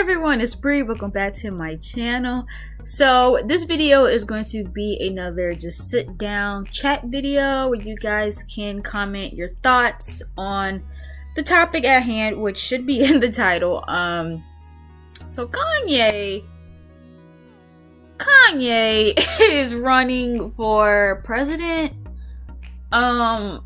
everyone, it's Bree. Welcome back to my channel. So this video is going to be another just sit down chat video where you guys can comment your thoughts on the topic at hand, which should be in the title. So Kanye is running for president. I'm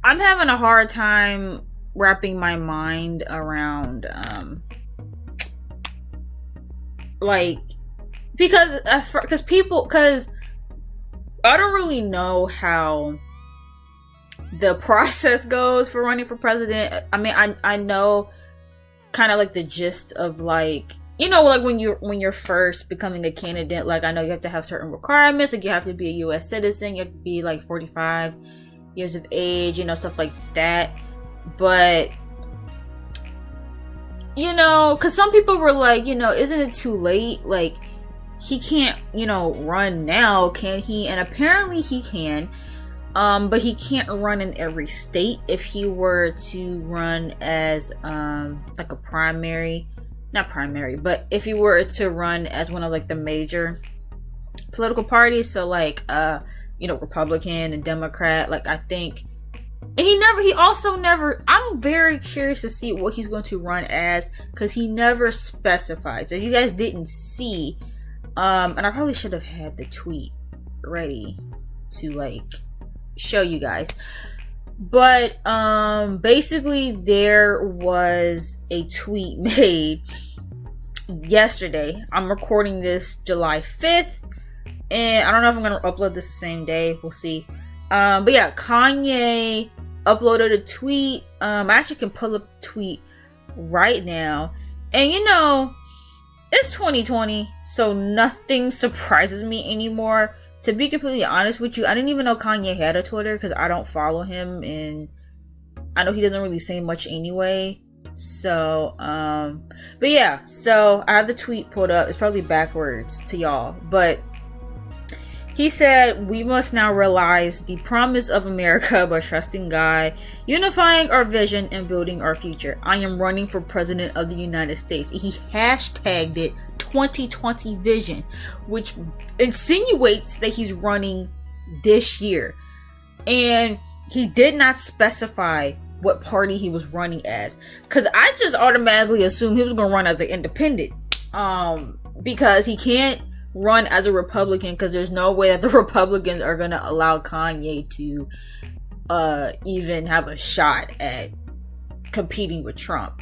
having a hard time wrapping my mind around because I don't really know how the process goes for running for president. I mean, I know kind of like the gist of like when you're first becoming a candidate. Like, I know you have to have certain requirements. Like, you have to be a U.S. citizen, you have to be like 45 years of age, stuff like that. But because some people were like, isn't it too late? Like, he can't run now, can he? And apparently he can, but he can't run in every state. If he were to run as like a primary, not primary, but if he were to run as one of like the major political parties, so like Republican and Democrat, like I think he also never, I'm very curious to see what he's going to run as, because he never specifies. If you guys didn't see, and I probably should have had the tweet ready to like show you guys, but basically there was a tweet made yesterday. I'm recording this July 5th, and I don't know if I'm gonna upload this the same day, we'll see. But yeah, Kanye uploaded a tweet. I actually can pull up a tweet right now, and it's 2020, so nothing surprises me anymore. To be completely honest with you, I didn't even know Kanye had a Twitter because I don't follow him, and I know he doesn't really say much anyway. So but yeah, so I have the tweet pulled up. It's probably backwards to y'all, but he said, "We must now realize the promise of America by trusting God, unifying our vision, and building our future. I am running for president of the United States." He hashtagged it 2020 vision, which insinuates that he's running this year. And he did not specify what party he was running as, because I just automatically assumed he was going to run as an independent, because he can't run as a Republican, because there's no way that the Republicans are going to allow Kanye to even have a shot at competing with Trump.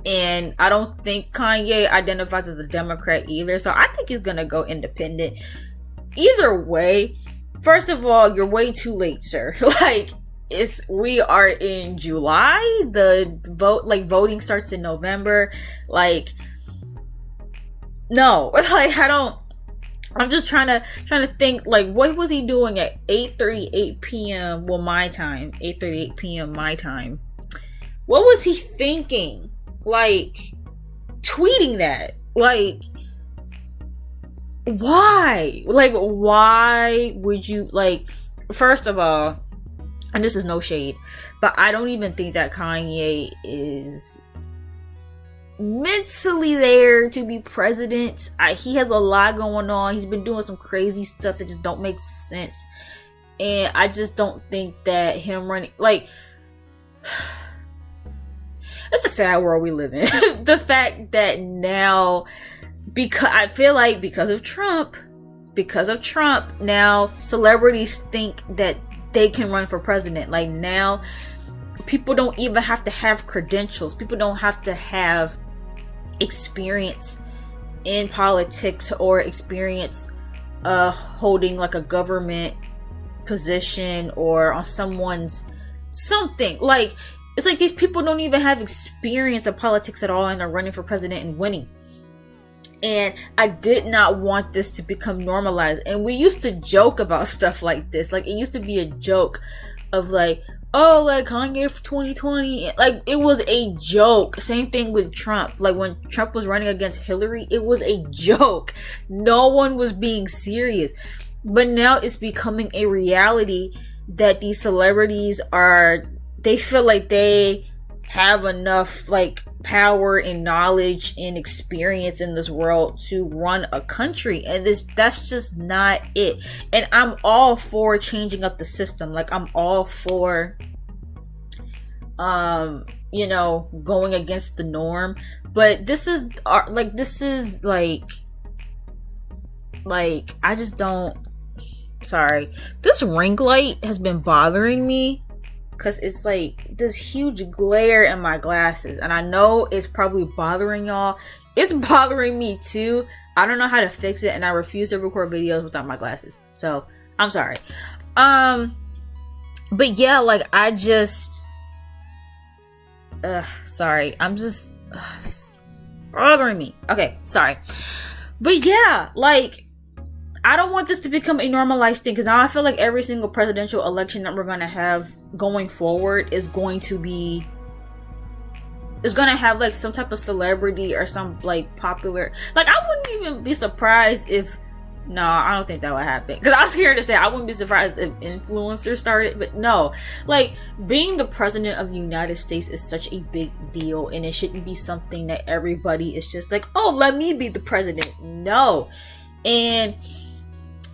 And I don't think Kanye identifies as a Democrat either, so I think he's going to go independent. Either way, first of all, you're way too late, sir. We are in July. The voting starts in November. No, I'm just trying to think, what was he doing at 8:38 p.m. well, my time, 8:38 p.m. my time. What was he thinking? Tweeting that? Why? Why would you, first of all, and this is no shade, but I don't even think that Kanye is mentally there to be president. He has a lot going on. He's been doing some crazy stuff that just don't make sense, and I just don't think that him running, it's a sad world we live in. The fact that now, because I feel like because of Trump, now celebrities think that they can run for president. Now people don't even have to have credentials. People don't have to have experience in politics or experience holding a government position or on someone's something. It's like these people don't even have experience in politics at all, and they're running for president and winning. And I did not want this to become normalized. And we used to joke about stuff like this. It used to be a joke of Kanye for 2020. It was a joke. Same thing with Trump. When Trump was running against Hillary, it was a joke. No one was being serious. But now it's becoming a reality that these celebrities they feel like they have enough like power and knowledge and experience in this world to run a country, and that's just not it. And I'm all for changing up the system. Like, I'm all for going against the norm, but this is I just don't. Sorry, this ring light has been bothering me because it's like this huge glare in my glasses, and I know it's probably bothering y'all. It's bothering me too. I don't know how to fix it, and I refuse to record videos without my glasses, so I'm sorry. But yeah, like, I just sorry, I'm just bothering me. Okay, sorry. But yeah, like, I don't want this to become a normalized thing, because now I feel like every single presidential election that we're going to have going forward is going to have like some type of celebrity or some like popular, like, I wouldn't even be surprised if, no, I don't think that would happen, because I was scared to say I wouldn't be surprised if influencers started, but no, like, being the president of the United States is such a big deal, and it shouldn't be something that everybody is just like, oh, let me be the president. No. And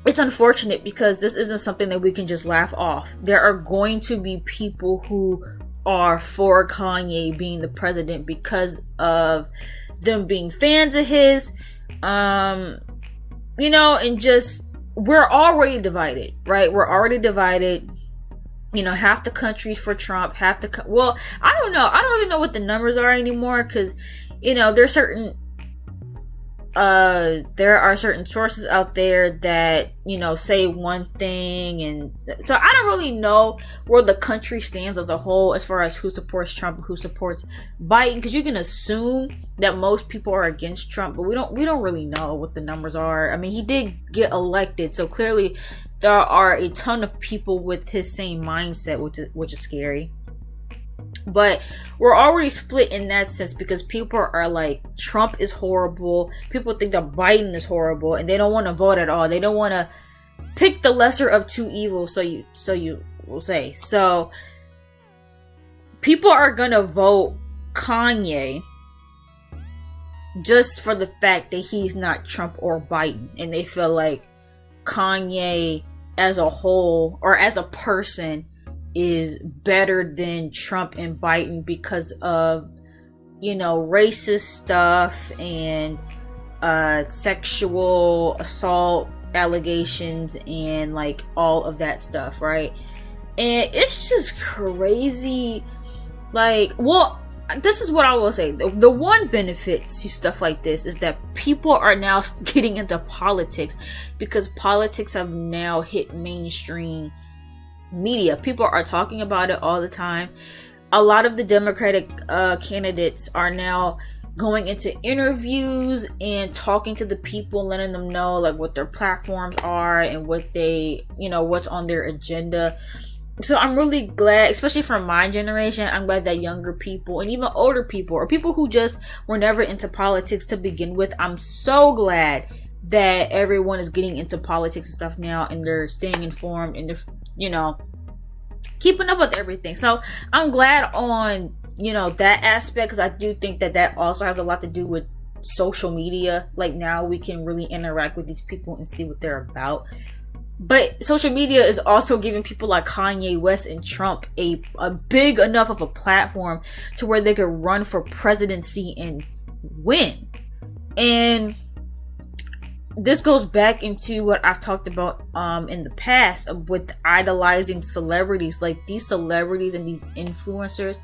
it's unfortunate because this isn't something that we can just laugh off. There are going to be people who are for Kanye being the president because of them being fans of his, and just, we're already divided, right? We're already divided. Half the country's for Trump, well, I don't know. I don't really know what the numbers are anymore, because, there are certain sources out there that, say one thing, and so I don't really know where the country stands as a whole as far as who supports Trump, who supports Biden, because you can assume that most people are against Trump, but we don't really know what the numbers are. I mean, he did get elected, so clearly there are a ton of people with his same mindset, which is scary. But we're already split in that sense, because people are like, Trump is horrible. People think that Biden is horrible, and they don't want to vote at all. They don't want to pick the lesser of two evils, so you will say. So people are gonna vote Kanye just for the fact that he's not Trump or Biden, and they feel like Kanye as a whole, or as a person, is better than Trump and Biden because of, racist stuff and sexual assault allegations and like all of that stuff, right? And it's just crazy. Like, well, this is what I will say. The one benefit to stuff like this is that people are now getting into politics, because politics have now hit mainstream media. People are talking about it all the time. A lot of the Democratic candidates are now going into interviews and talking to the people, letting them know like what their platforms are and what they, what's on their agenda. So I'm really glad, especially for my generation, I'm glad that younger people and even older people, or people who just were never into politics to begin with, I'm so glad that everyone is getting into politics and stuff now, and they're staying informed, and they're, keeping up with everything. So I'm glad on, that aspect, because I do think that also has a lot to do with social media. Like, now we can really interact with these people and see what they're about. But social media is also giving people like Kanye West and Trump a big enough of a platform to where they could run for presidency and win. And this goes back into what I've talked about in the past with idolizing celebrities. Like, these celebrities and these influencers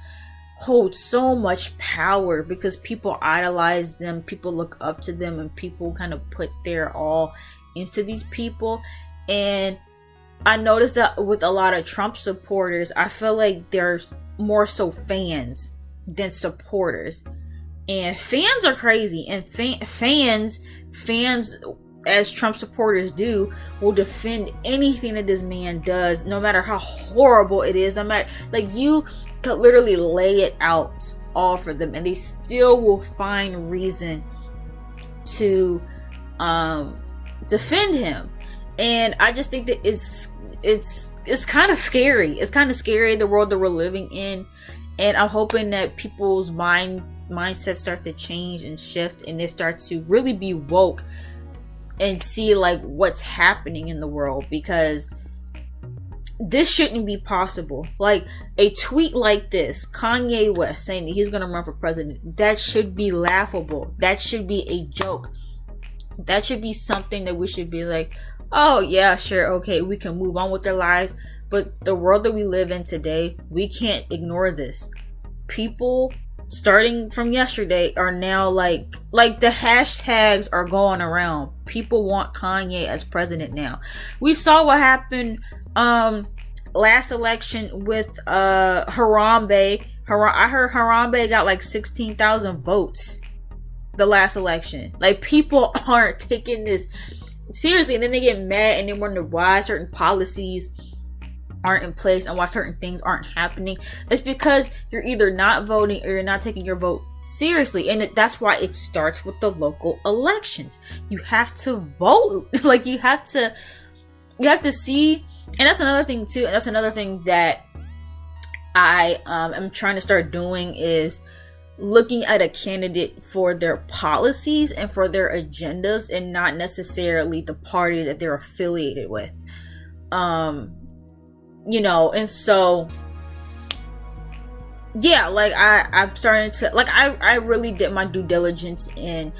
hold so much power because people idolize them, people look up to them, and people kind of put their all into these people. And I noticed that with a lot of Trump supporters, I feel like there's more so fans than supporters. And fans are crazy, and fans, as Trump supporters do, will defend anything that this man does, no matter how horrible it is. No matter, like, you could literally lay it out all for them, and they still will find reason to defend him. And I just think that it's kind of scary. It's kind of scary, the world that we're living in. And I'm hoping that people's mindset start to change and shift, and they start to really be woke and see like what's happening in the world, because this shouldn't be possible. Like a tweet like this, Kanye West saying that he's gonna run for president, that should be laughable. That should be a joke. That should be something that we should be like, oh yeah, sure, okay, we can move on with their lives. But the world that we live in today, we can't ignore this. People starting from yesterday are now like the hashtags are going around. People want Kanye as president now. We saw what happened last election with Harambe. I heard Harambe got like 16,000 votes the last election. Like, people aren't taking this seriously, and then they get mad and they wonder why certain policies aren't in place and why certain things aren't happening. It's because you're either not voting or you're not taking your vote seriously. And that's why it starts with the local elections. You have to vote. Like, you have to see. And that's another thing too, and that's another thing that I am trying to start doing, is looking at a candidate for their policies and for their agendas, and not necessarily the party that they're affiliated with. And so yeah, like I'm starting to, like, I really did my due diligence in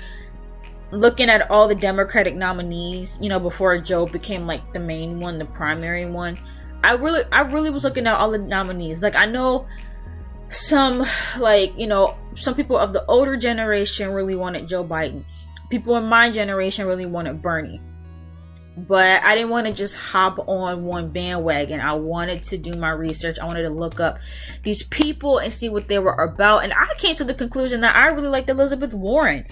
looking at all the Democratic nominees, before Joe became like the main one, the primary one. I really was looking at all the nominees. Like, I know some, like, some people of the older generation really wanted Joe Biden. People in my generation really wanted Bernie. But I didn't want to just hop on one bandwagon. I wanted to do my research. I wanted to look up these people and see what they were about. And I came to the conclusion that I really liked Elizabeth Warren.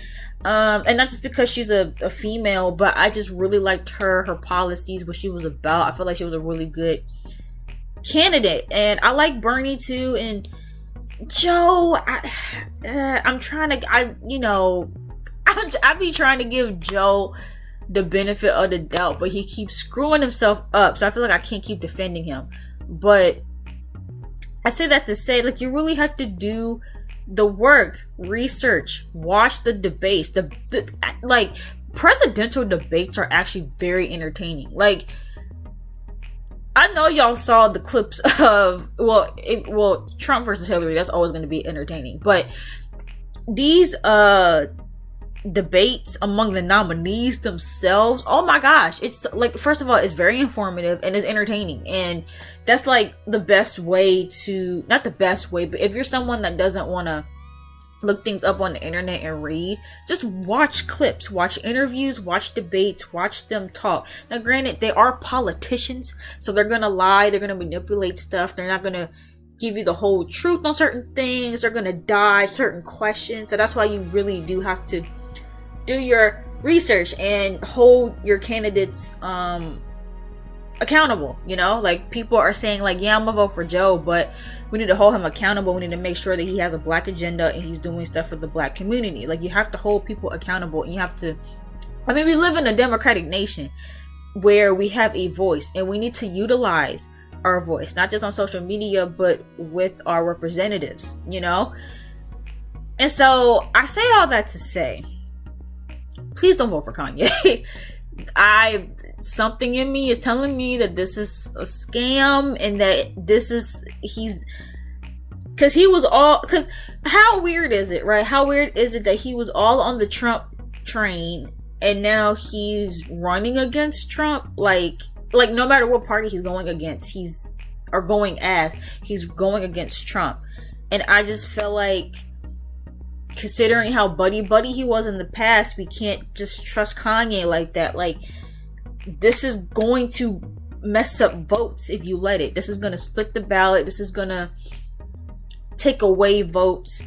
And not just because she's a female, but I just really liked her policies, what she was about. I feel like she was a really good candidate. And I like Bernie too. And Joe, I be trying to give Joe the benefit of the doubt, but he keeps screwing himself up, so I feel like I can't keep defending him. But I say that to say, like, you really have to do the work, research, watch the debates. Like, presidential debates are actually very entertaining. Like, I know y'all saw the clips of Trump versus Hillary. That's always going to be entertaining, but these debates among the nominees themselves, oh my gosh, it's like, first of all, it's very informative and it's entertaining, and that's like the best way to, not the best way, but if you're someone that doesn't want to look things up on the internet and read, just watch clips, watch interviews, watch debates, watch them talk. Now granted, they are politicians, so they're gonna lie, they're gonna manipulate stuff, they're not gonna give you the whole truth on certain things, they're gonna dodge certain questions. So that's why you really do have to do your research and hold your candidates accountable. Like, people are saying like, yeah, I'm gonna vote for Joe, but we need to hold him accountable. We need to make sure that he has a black agenda and he's doing stuff for the black community. Like, you have to hold people accountable, and you have to, we live in a democratic nation where we have a voice, and we need to utilize our voice, not just on social media, but with our representatives, And so I say all that to say, please don't vote for Kanye. Something in me is telling me that this is a scam, and that because how weird is it, right? How weird is it that he was all on the Trump train, and now he's running against Trump? Like no matter what party he's going against, he's going against Trump. And I just feel like, considering how buddy he was in the past, we can't just trust Kanye like that. Like, this is going to mess up votes if you let it. This is going to split the ballot. This is going to take away votes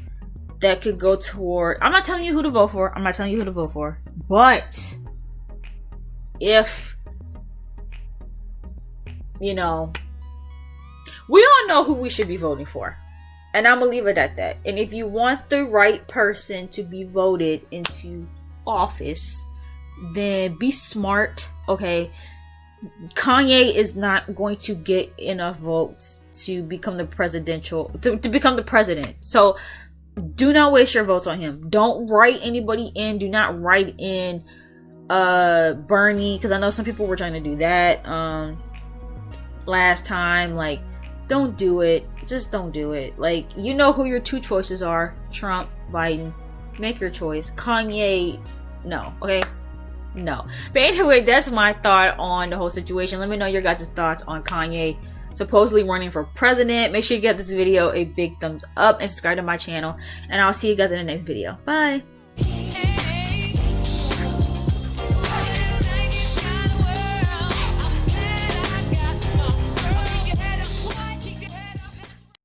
that could go toward, I'm not telling you who to vote for. But if, we all know who we should be voting for. And I'm gonna leave it at that. And if you want the right person to be voted into office, then be smart, okay? Kanye is not going to get enough votes to become the to become the president. So do not waste your votes on him. Don't write anybody in. Do not write in Bernie, because I know some people were trying to do that last time. Like, don't do it. Just don't do it. Like, you know who your two choices are: Trump, Biden. Make your choice. Kanye, no. Okay, no. But anyway, that's my thought on the whole situation. Let me know your guys' thoughts on Kanye supposedly running for president. Make sure you give this video a big thumbs up and subscribe to my channel, and I'll see you guys in the next video. Bye.